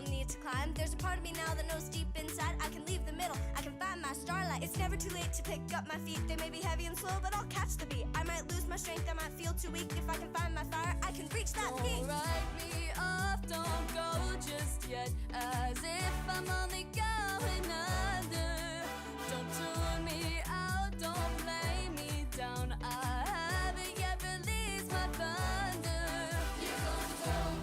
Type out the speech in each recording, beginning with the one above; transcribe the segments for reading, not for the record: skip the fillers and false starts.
still need to climb. There's a part of me now that knows deep inside I can leave the middle, I can find my starlight. It's never too late to pick up my feet. They may be heavy and slow, but I'll catch the beat. I might lose my strength, I might feel too weak. If I can find my fire, I can reach that peak. Don't write me off, don't go just yet, as if I'm only going under. Don't tune me out, don't play me down, I haven't yet released my thunder. Here goes the tone,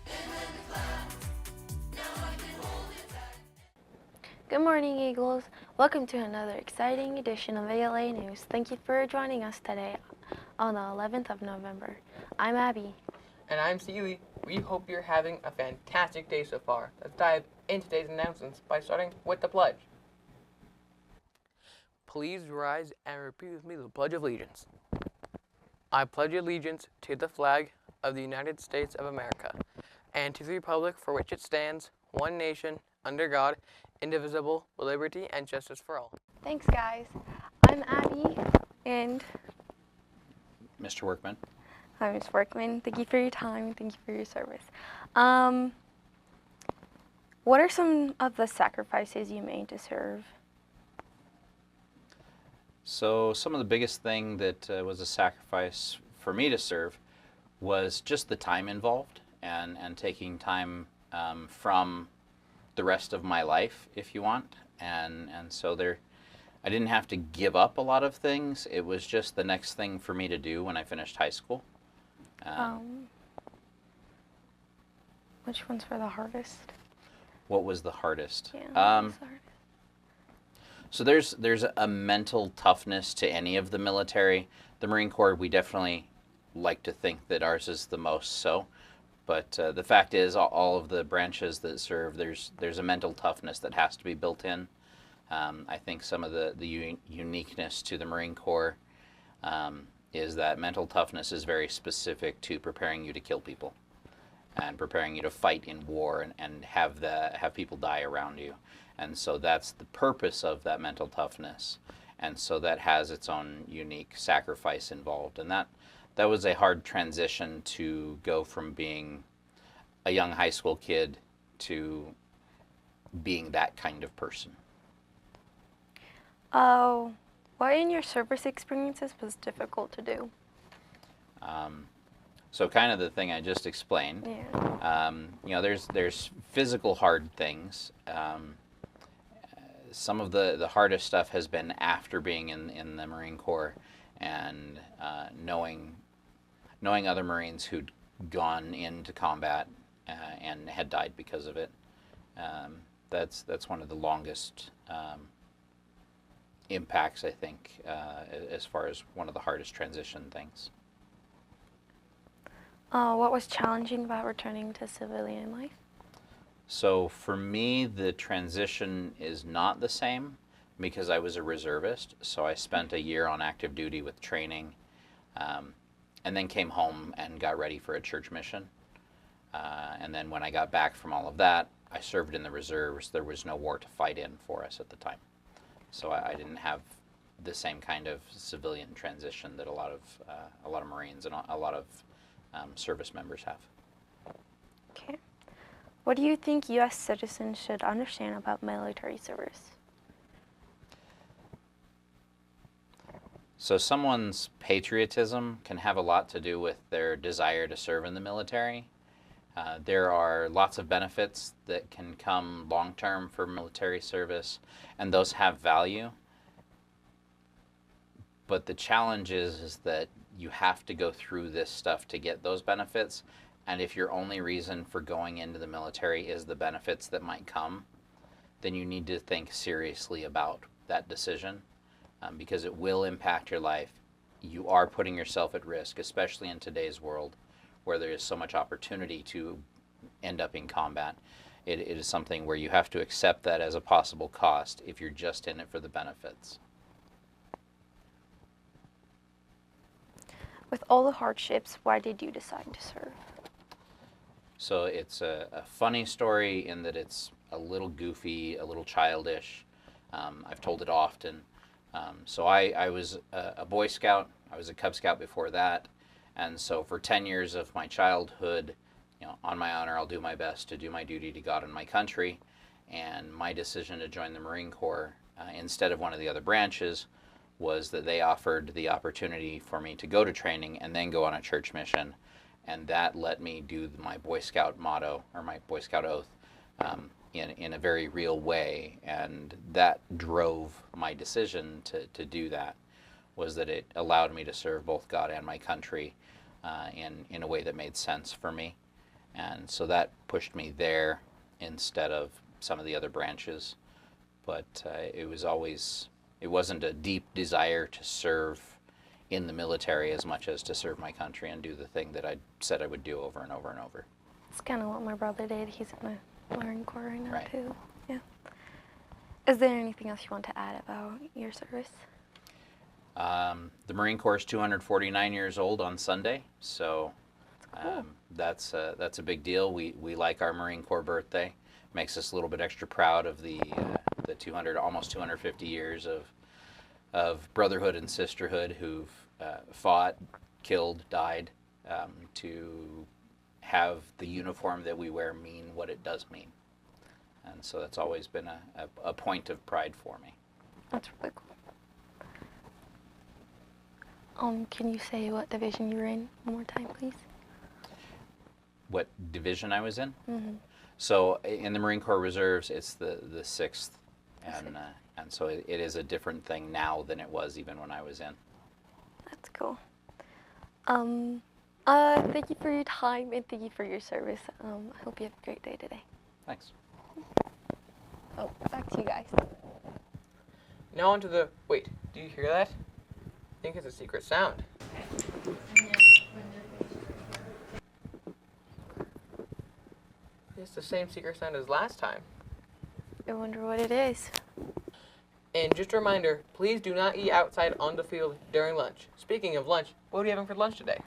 and then the clap, now I can hold it tight. Good morning, Eagles. Welcome to another exciting edition of ALA News. Thank you for joining us today on the 11th of November. I'm Abby. And I'm Seely. We hope you're having a fantastic day so far. Let's dive into today's announcements by starting with the pledge. Please rise and repeat with me the Pledge of Allegiance. I pledge allegiance to the flag of the United States of America and to the republic for which it stands, one nation, under God, indivisible, with liberty and justice for all. Thanks, guys. I'm Abby, and Mr. Workman. I'm Ms. Workman. Thank you for your time. Thank you for your service. What are some of the sacrifices you made to serve? So some of the biggest thing that was a sacrifice for me to serve was just the time involved and taking time from the rest of my life, if you want. And so I didn't have to give up a lot of things. It was just the next thing for me to do when I finished high school. Which ones were the hardest? What was the hardest? Yeah, what was the hardest? So there's a mental toughness to any of the military. The Marine Corps, we definitely like to think that ours is the most so. But the fact is, all of the branches that serve, there's a mental toughness that has to be built in. I think some of the uniqueness to the Marine Corps is that mental toughness is very specific to preparing you to kill people and preparing you to fight in war and have people die around you. And so that's the purpose of that mental toughness. And so that has its own unique sacrifice involved. And that was a hard transition to go from being a young high school kid to being that kind of person. What in your service experiences was difficult to do? So kind of the thing I just explained. Yeah. There's physical hard things. Some of the hardest stuff has been after being in the Marine Corps and knowing other Marines who'd gone into combat and had died because of it. That's one of the longest impacts, I think, as far as one of the hardest transition things. What was challenging about returning to civilian life? So for me, the transition is not the same because I was a reservist. So I spent a year on active duty with training and then came home and got ready for a church mission. And then when I got back from all of that, I served in the reserves. There was no war to fight in for us at the time. So I didn't have the same kind of civilian transition that a lot of Marines and a lot of service members have. Okay. What do you think U.S. citizens should understand about military service? So someone's patriotism can have a lot to do with their desire to serve in the military. There are lots of benefits that can come long-term for military service, and those have value. But the challenge is that you have to go through this stuff to get those benefits. And if your only reason for going into the military is the benefits that might come, then you need to think seriously about that decision because it will impact your life. You are putting yourself at risk, especially in today's world where there is so much opportunity to end up in combat. It is something where you have to accept that as a possible cost if you're just in it for the benefits. With all the hardships, why did you decide to serve? So it's a funny story in that it's a little goofy, a little childish. I've told it often. So I was a Boy Scout. I was a Cub Scout before that. And so for 10 years of my childhood, on my honor, I'll do my best to do my duty to God and my country. And my decision to join the Marine Corps instead of one of the other branches was that they offered the opportunity for me to go to training and then go on a church mission. And that let me do my Boy Scout motto, or my Boy Scout oath, in a very real way. And that drove my decision to do that, was that it allowed me to serve both God and my country in a way that made sense for me. And so that pushed me there instead of some of the other branches. But it wasn't a deep desire to serve in the military as much as to serve my country and do the thing that I said I would do over and over and over. It's kind of what my brother did. He's in the Marine Corps right now, Right. too. Yeah. Is there anything else you want to add about your service? The Marine Corps is 249 years old on Sunday, so that's a big deal. We like our Marine Corps birthday. Makes us a little bit extra proud of the almost 250 years of brotherhood and sisterhood who've fought, killed, died to have the uniform that we wear mean what it does mean. And so that's always been a point of pride for me. That's really cool. Can you say what division you were in one more time, please? What division I was in? Mm-hmm. So in the Marine Corps Reserves, it's the 6th, and so it is a different thing now than it was even when I was in. That's cool. Thank you for your time and thank you for your service. I hope you have a great day today. Thanks. Oh, back to you guys. Now onto the, wait, do you hear that? I think it's a secret sound. It's the same secret sound as last time. I wonder what it is. And just a reminder, please do not eat outside on the field during lunch. Speaking of lunch, what are you having for lunch today?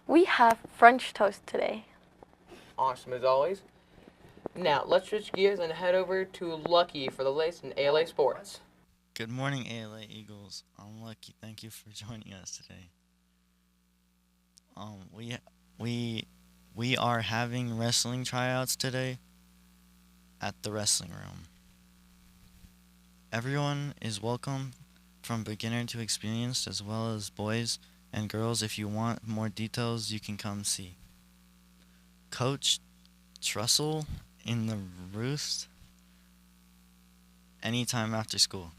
We have French toast today. Awesome as always. Now, let's switch gears and head over to Lucky for the latest in ALA sports. Good morning, ALA Eagles. I'm Lucky. Thank you for joining us today. We are having wrestling tryouts today at the wrestling room. Everyone is welcome, from beginner to experienced, as well as boys and girls. If you want more details, you can come see Coach Trussell in the Roost anytime after school.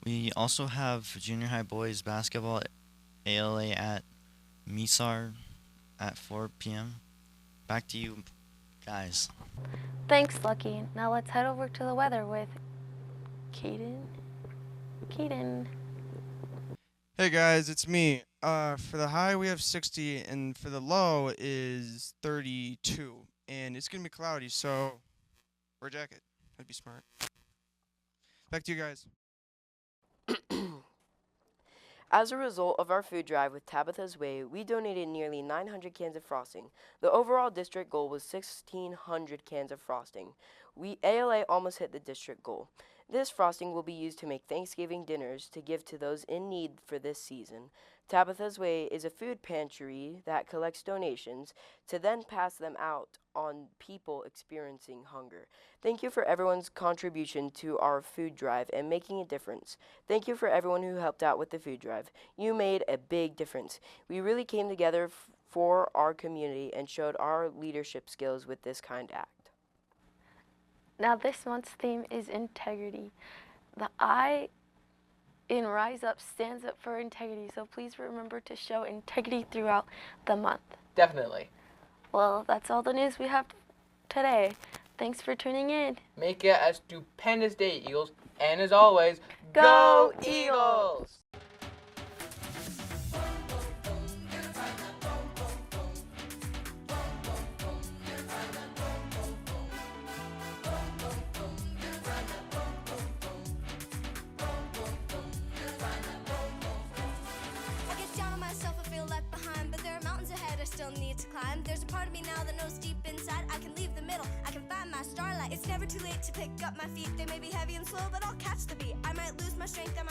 We also have junior high boys basketball ALA at Misar at 4 p.m. Back to you guys. Thanks, Lucky. Now let's head over to the weather with Kaden. Hey guys, it's me. For the high we have 60 and for the low is 32. And it's gonna be cloudy, so wear a jacket. That'd be smart. Back to you guys. As a result of our food drive with Tabitha's Way, we donated nearly 900 cans of frosting. The overall district goal was 1,600 cans of frosting. ALA almost hit the district goal. This frosting will be used to make Thanksgiving dinners to give to those in need for this season. Tabitha's Way is a food pantry that collects donations to then pass them out on people experiencing hunger. Thank you for everyone's contribution to our food drive and making a difference. Thank you for everyone who helped out with the food drive. You made a big difference. We really came together for our community and showed our leadership skills with this kind act. Now this month's theme is integrity. The I in Rise Up stands up for integrity, so please remember to show integrity throughout the month. Definitely. Well, that's all the news we have today. Thanks for tuning in. Make it a stupendous day, Eagles. And as always, Go Eagles! I get down on myself, I feel left behind, but there are mountains ahead I still need to climb. There's a part of me now that knows deep inside I can leave the middle, I can find my starlight. It's never too late to pick up my feet. They may be heavy and slow, but I'll catch the beat. I might lose my strength, I might